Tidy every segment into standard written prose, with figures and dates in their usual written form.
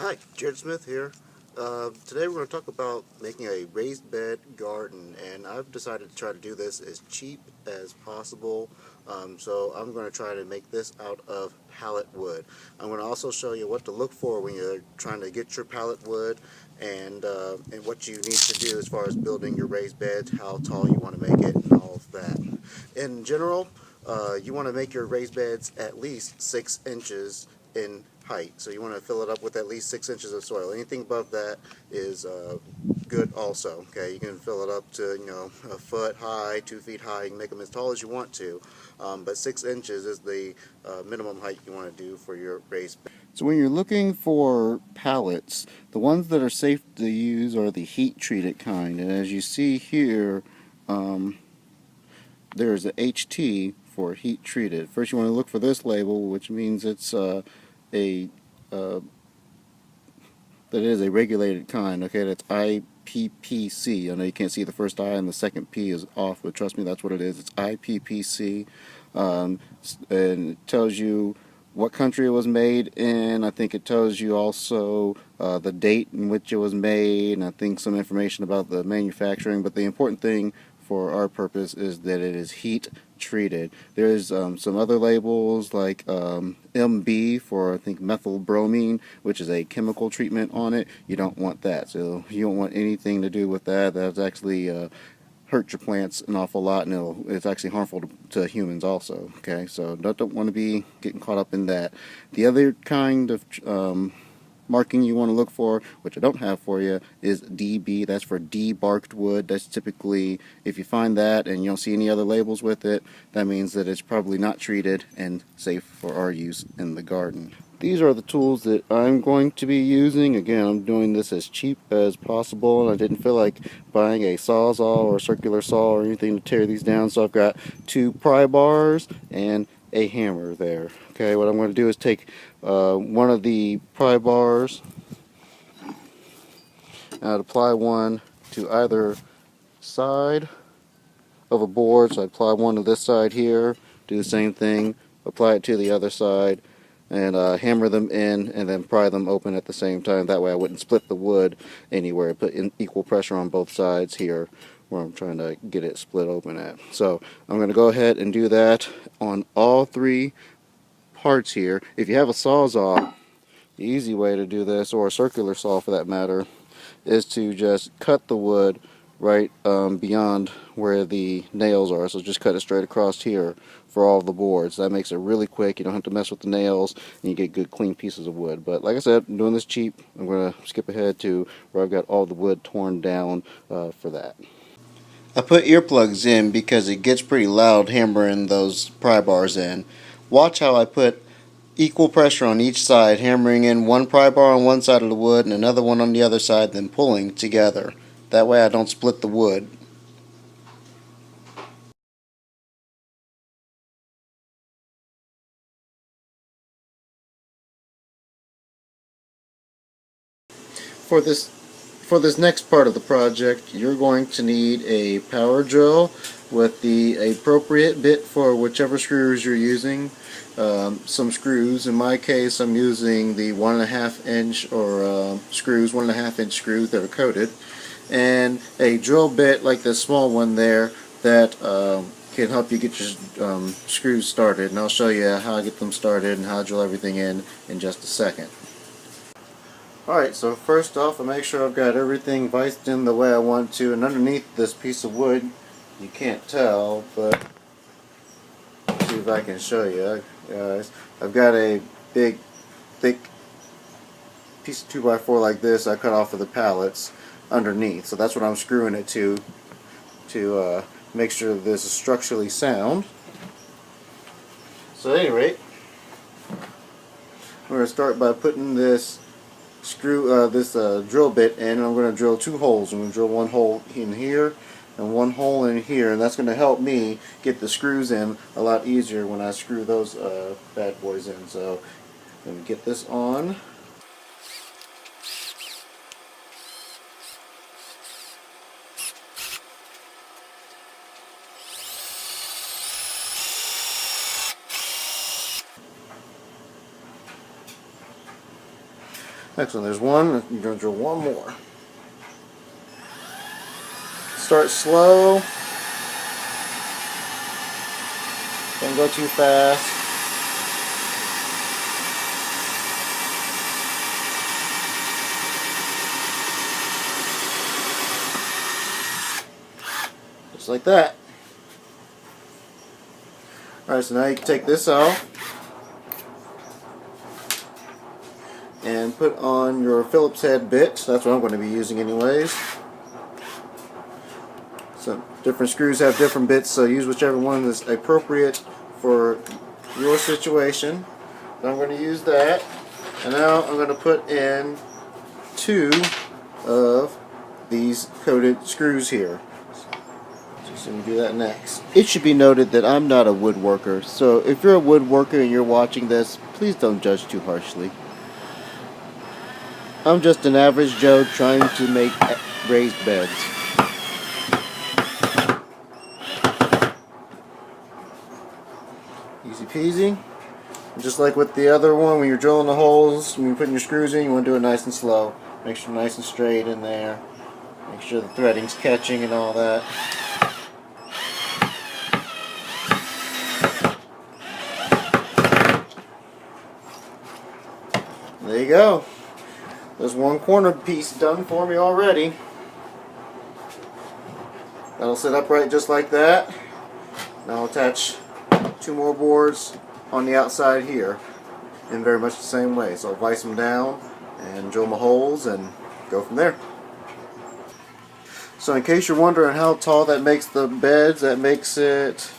Hi, Jared Smith here. Today we're going to talk about making a raised bed garden, and I've decided to try to do this as cheap as possible. So I'm going to try to make this out of pallet wood. I'm going to also show you what to look for when you're trying to get your pallet wood, and what you need to do as far as building your raised beds, how tall you want to make it, and all of that. In general, you want to make your raised beds at least 6 inches in height. So you want to fill it up with at least 6 inches of soil. Anything above that is good also. Okay, you can fill it up to a foot high, 2 feet high. You can make them as tall as you want to, but 6 inches is the minimum height you want to do for your raised bed. So when you're looking for pallets, the ones that are safe to use are the heat treated kind. And as you see here, there's a HT for heat treated. First you want to look for this label, which means it's that is a regulated kind. Okay, that's IPPC. I know you can't see the first I and the second P is off, but trust me, that's what it is. It's IPPC, and it tells you what country it was made in. I think it tells you also the date in which it was made, and I think some information about the manufacturing. But the important thing for our purpose is that it is heat treated. There's some other labels like MB for, I think, methyl bromine, which is a chemical treatment on it. You don't want that. So you don't want anything to do with that. That's actually hurt your plants an awful lot, and it's actually harmful to humans also. Okay, so don't want to be getting caught up in that. The other kind of marking you want to look for, which I don't have for you, is DB. That's for debarked wood. That's typically, if you find that and you don't see any other labels with it, that means that it's probably not treated and safe for our use in the garden. These are the tools that I'm going to be using. Again, I'm doing this as cheap as possible, and I didn't feel like buying a sawzall or a circular saw or anything to tear these down, so I've got 2 pry bars and a hammer there. Okay, what I'm going to do is take one of the pry bars, and I'd apply one to either side of a board. So I'd apply one to this side here, do the same thing, apply it to the other side, and hammer them in and then pry them open at the same time. That way I wouldn't split the wood anywhere. Put in equal pressure on both sides here where I'm trying to get it split open at. So I'm going to go ahead and do that on all 3 parts here. If you have a sawzall, the easy way to do this, or a circular saw for that matter, is to just cut the wood right beyond where the nails are. So just cut it straight across here for all the boards. That makes it really quick. You don't have to mess with the nails, and you get good clean pieces of wood. But like I said, I'm doing this cheap. I'm going to skip ahead to where I've got all the wood torn down for that. I put earplugs in because it gets pretty loud hammering those pry bars in. Watch how I put equal pressure on each side, hammering in one pry bar on one side of the wood and another one on the other side, then pulling together. That way I don't split the wood. For this next part of the project, you're going to need a power drill with the appropriate bit for whichever screws you're using. Some screws, in my case I'm using the 1.5 inch or screws, 1.5 inch screws that are coated, and a drill bit like this small one there that can help you get your screws started, and I'll show you how I get them started and how I drill everything in just a second. Alright, so first off, I make sure I've got everything viced in the way I want to, and underneath this piece of wood, you can't tell, but see if I can show you guys. I've got a big, thick piece of 2x4 like this I cut off of the pallets underneath, so that's what I'm screwing it to make sure that this is structurally sound. So at any rate, we're going to start by putting this drill bit in, and I'm going to drill 2 holes. I'm going to drill one hole in here and one hole in here, and that's going to help me get the screws in a lot easier when I screw those bad boys in. So let me get this on. Excellent, there's one. You're going to drill one more. Start slow. Don't go too fast. Just like that. Alright, so now you can take this off and put on your Phillips head bit. That's what I'm going to be using anyways. So different screws have different bits, so use whichever one is appropriate for your situation. So I'm going to use that. And now I'm going to put in 2 of these coated screws here. So I'm going to do that next. It should be noted that I'm not a woodworker, so if you're a woodworker and you're watching this, please don't judge too harshly. I'm just an average Joe trying to make raised beds. Easy peasy. Just like with the other one, when you're drilling the holes, when you're putting your screws in, you want to do it nice and slow. Make sure nice and straight in there. Make sure the threading's catching and all that. There you go. There's one corner piece done for me already. That'll sit upright just like that. Now I'll attach 2 more boards on the outside here in very much the same way. So I'll vise them down and drill my holes and go from there. So in case you're wondering how tall that makes the beds, that makes it,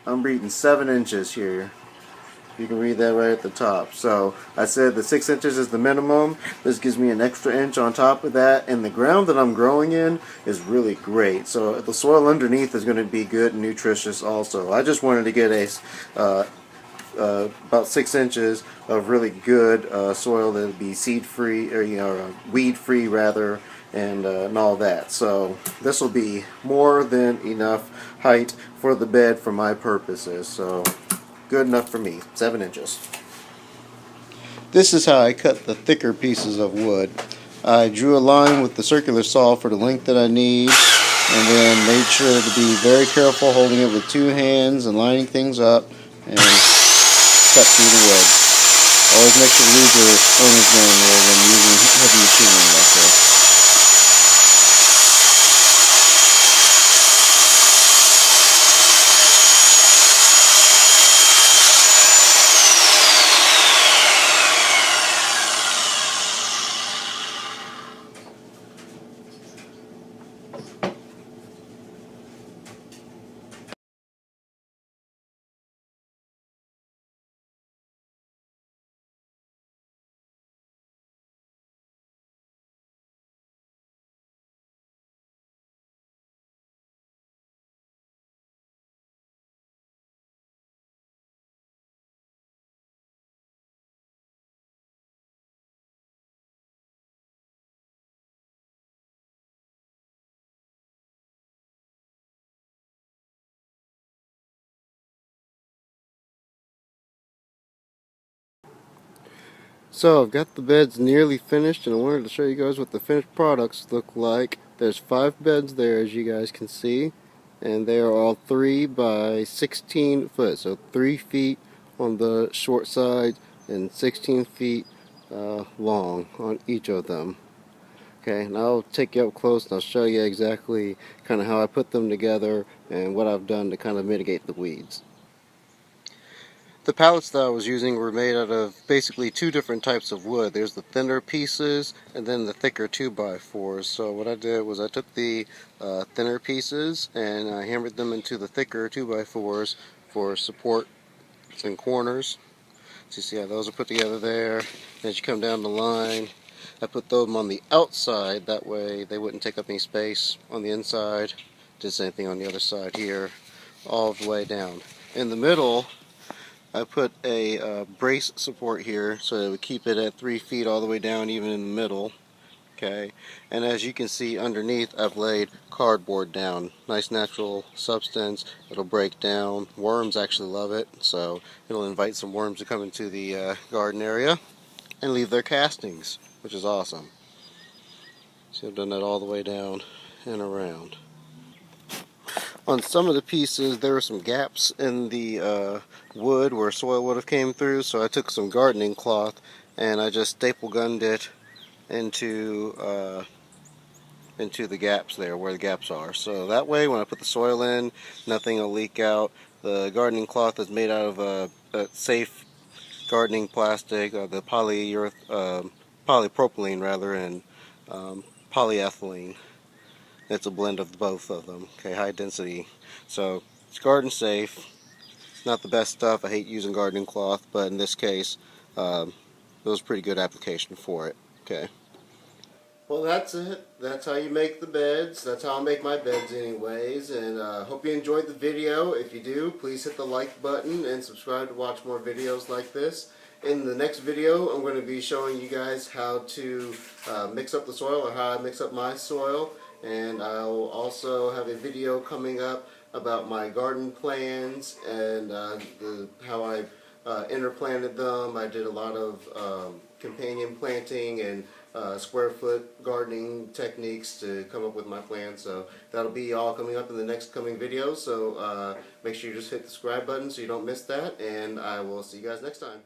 I'm reading 7 inches here. You can read that right at the top. So I said the 6 inches is the minimum. This gives me an extra inch on top of that, and the ground that I'm growing in is really great. So the soil underneath is going to be good and nutritious also. I just wanted to get about 6 inches of really good soil that would be seed free, or weed free rather, and all that. So this will be more than enough height for the bed for my purposes. So good enough for me, 7 inches. This is how I cut the thicker pieces of wood. I drew a line with the circular saw for the length that I need, and then made sure to be very careful holding it with 2 hands and lining things up and cut through the wood. Always make sure to leave your owner's manual when using heavy machinery like this. So I've got the beds nearly finished, and I wanted to show you guys what the finished products look like. There's 5 beds there, as you guys can see, and they are all 3 by 16 foot, so 3 feet on the short side and 16 feet long on each of them. Okay, now I'll take you up close and I'll show you exactly kind of how I put them together and what I've done to kind of mitigate the weeds. The pallets that I was using were made out of basically 2 different types of wood. There's the thinner pieces and then the thicker 2x4s. So what I did was I took the thinner pieces and I hammered them into the thicker 2x4s for support and corners. So you see how those are put together there. As you come down the line, I put them on the outside, that way they wouldn't take up any space on the inside. Did the same thing on the other side here, all the way down. In the middle, I put a brace support here so it would keep it at 3 feet all the way down, even in the middle. Okay, and as you can see underneath, I've laid cardboard down. Nice natural substance. It'll break down. Worms actually love it, so it'll invite some worms to come into the garden area. and leave their castings, which is awesome. See, I've done that all the way down and around. On some of the pieces, there were some gaps in the wood where soil would have came through, so I took some gardening cloth and I just staple gunned it into the gaps there, where the gaps are. So that way, when I put the soil in, nothing will leak out. The gardening cloth is made out of a safe gardening plastic, the polypropylene rather, and polyethylene. It's a blend of both of them. Okay, high density. So it's garden safe. Not the best stuff. I hate using gardening cloth, but in this case, it was a pretty good application for it. Okay. Well, that's it. That's how you make the beds. That's how I make my beds anyways. And hope you enjoyed the video. If you do, please hit the like button and subscribe to watch more videos like this. In the next video, I'm going to be showing you guys how to mix up the soil, or how I mix up my soil. And I'll also have a video coming up about my garden plans and how I interplanted them. I did a lot of companion planting and square foot gardening techniques to come up with my plan. So that'll be all coming up in the next coming videos. So make sure you just hit the subscribe button so you don't miss that. And I will see you guys next time.